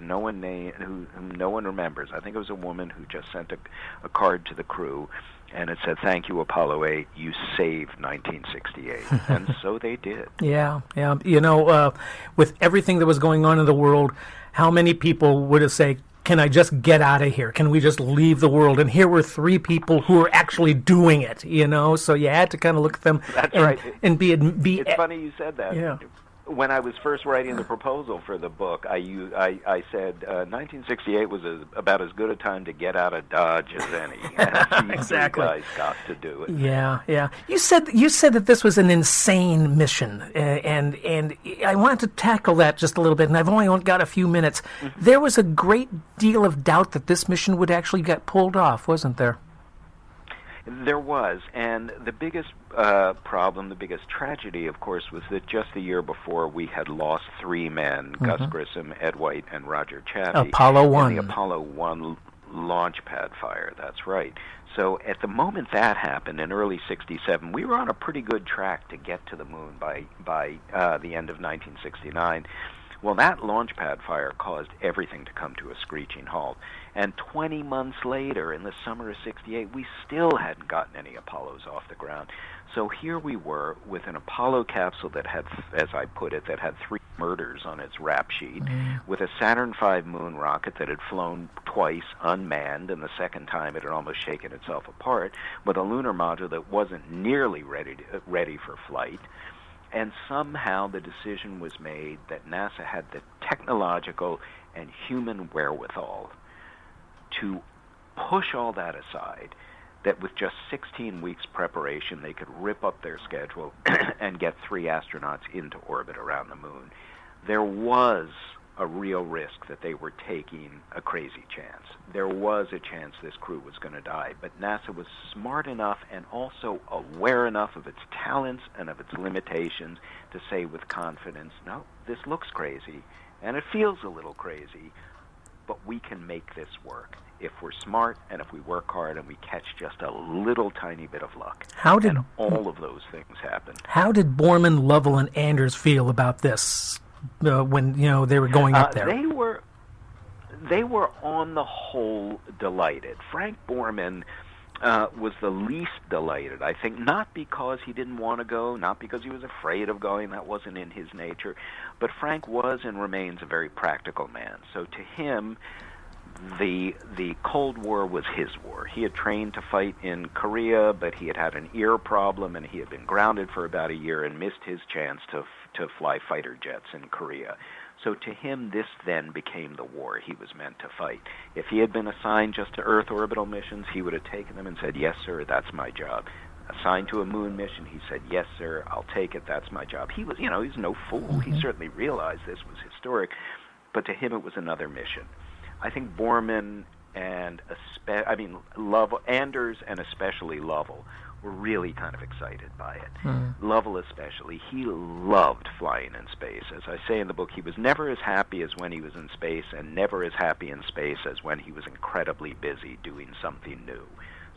whom no one remembers. I think it was a woman who just sent a card to the crew, and it said, "Thank you, Apollo 8. You saved 1968." And so they did. Yeah. With everything that was going on in the world, how many people would have said, "Can I just get out of here? Can we just leave the world?" And here were three people who were actually doing it, So you had to kind of look at them. That's right. And be. It's funny you said that. Yeah. When I was first writing the proposal for the book, I said 1968 was about as good a time to get out of Dodge as any. And Exactly. These guys got to do it. Yeah. You said that this was an insane mission, and I wanted to tackle that just a little bit. And I've only got a few minutes. Mm-hmm. There was a great deal of doubt that this mission would actually get pulled off, wasn't there? There was, and the biggest problem, the biggest tragedy, of course, was that just the year before we had lost three men, mm-hmm. Gus Grissom, Ed White, and Roger Chaffee. Apollo 1. In the Apollo 1 launch pad fire, that's right. So at the moment that happened in early 67, we were on a pretty good track to get to the moon by the end of 1969. Well, that launch pad fire caused everything to come to a screeching halt. And 20 months later, in the summer of 68, we still hadn't gotten any Apollos off the ground. So here we were with an Apollo capsule that had, as I put it, that had 3 murders on its rap sheet, with a Saturn V moon rocket that had flown twice unmanned, and the second time it had almost shaken itself apart, with a lunar module that wasn't nearly ready for flight. And somehow the decision was made that NASA had the technological and human wherewithal to push all that aside, that with just 16 weeks preparation, they could rip up their schedule and get 3 astronauts into orbit around the moon. There was a real risk that they were taking a crazy chance. There was a chance this crew was going to die, but NASA was smart enough and also aware enough of its talents and of its limitations to say with confidence, no, this looks crazy, and it feels a little crazy, but we can make this work if we're smart and if we work hard and we catch just a little tiny bit of luck. And all of those things happen. How did Borman, Lovell, and Anders feel about this when they were going up there? They were on the whole delighted. Frank Borman was the least delighted, I think, not because he didn't want to go, not because he was afraid of going, that wasn't in his nature, but Frank was and remains a very practical man. So to him, the Cold War was his war. He had trained to fight in Korea, but he had had an ear problem, and he had been grounded for about a year and missed his chance to fly fighter jets in Korea. So to him, this then became the war he was meant to fight. If he had been assigned just to Earth orbital missions, he would have taken them and said, "Yes, sir, that's my job." Assigned to a moon mission, he said, "Yes, sir, I'll take it, that's my job." He was, he's no fool. Mm-hmm. He certainly realized this was historic, but to him it was another mission. I think Borman and Anders and especially Lovell were really kind of excited by it. Lovell especially, he loved flying in space. As I say in the book, he was never as happy as when he was in space and never as happy in space as when he was incredibly busy doing something new.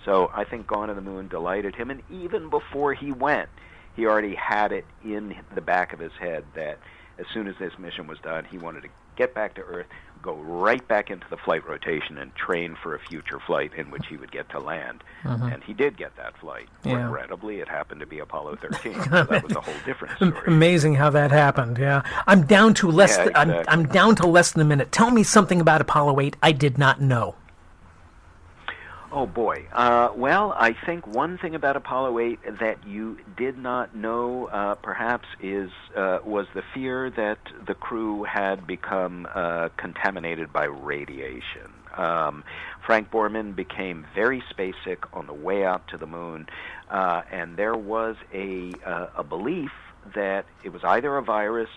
So I think Gone to the Moon delighted him, and even before he went, he already had it in the back of his head that as soon as this mission was done, he wanted to get back to Earth, go right back into the flight rotation and train for a future flight in which he would get to land. Mm-hmm. And he did get that flight. Yeah. Regrettably, it happened to be Apollo 13. So that was a whole different story. Amazing how that happened, yeah. I'm down to less I'm down to less than a minute. Tell me something about Apollo 8 I did not know. Oh, boy. Well, I think one thing about Apollo 8 that you did not know, perhaps, was the fear that the crew had become contaminated by radiation. Frank Borman became very space sick on the way out to the moon, and there was a belief that it was either a virus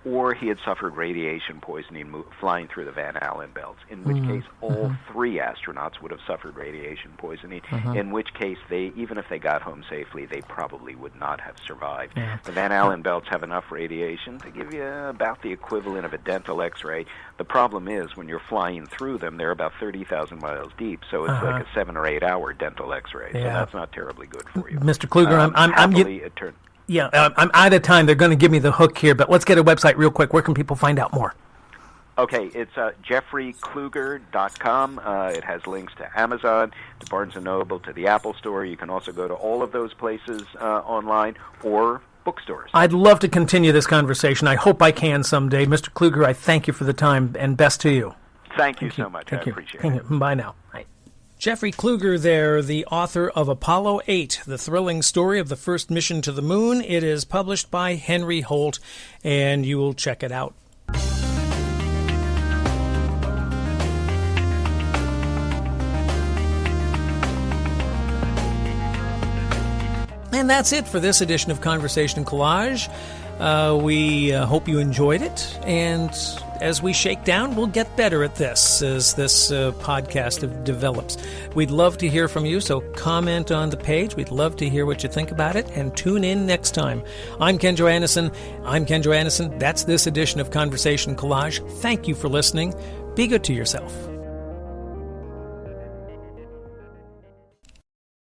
or he had suffered radiation poisoning flying through the Van Allen belts, in which case all 3 astronauts would have suffered radiation poisoning, in which case even if they got home safely, they probably would not have survived. Yeah. The Van Allen belts have enough radiation to give you about the equivalent of a dental x-ray. The problem is when you're flying through them, they're about 30,000 miles deep, so it's like a 7 or 8 hour dental x-ray, so that's not terribly good for you. Mr. Kluger, I'm out of time. They're going to give me the hook here, but let's get a website real quick. Where can people find out more? Okay, it's jeffreykluger.com. It has links to Amazon, to Barnes & Noble, to the Apple Store. You can also go to all of those places online or bookstores. I'd love to continue this conversation. I hope I can someday. Mr. Kluger, I thank you for the time, and best to you. Thank you so much. I appreciate it. Bye now. Bye. Jeffrey Kluger there, the author of Apollo 8, the thrilling story of the first mission to the moon. It is published by Henry Holt, and you will check it out. And that's it for this edition of Conversation Collage. We hope you enjoyed it, and as we shake down, we'll get better at this as this podcast develops. We'd love to hear from you, so comment on the page. We'd love to hear what you think about it, and tune in next time. I'm Ken Joannesen. That's this edition of Conversation Collage. Thank you for listening. Be good to yourself.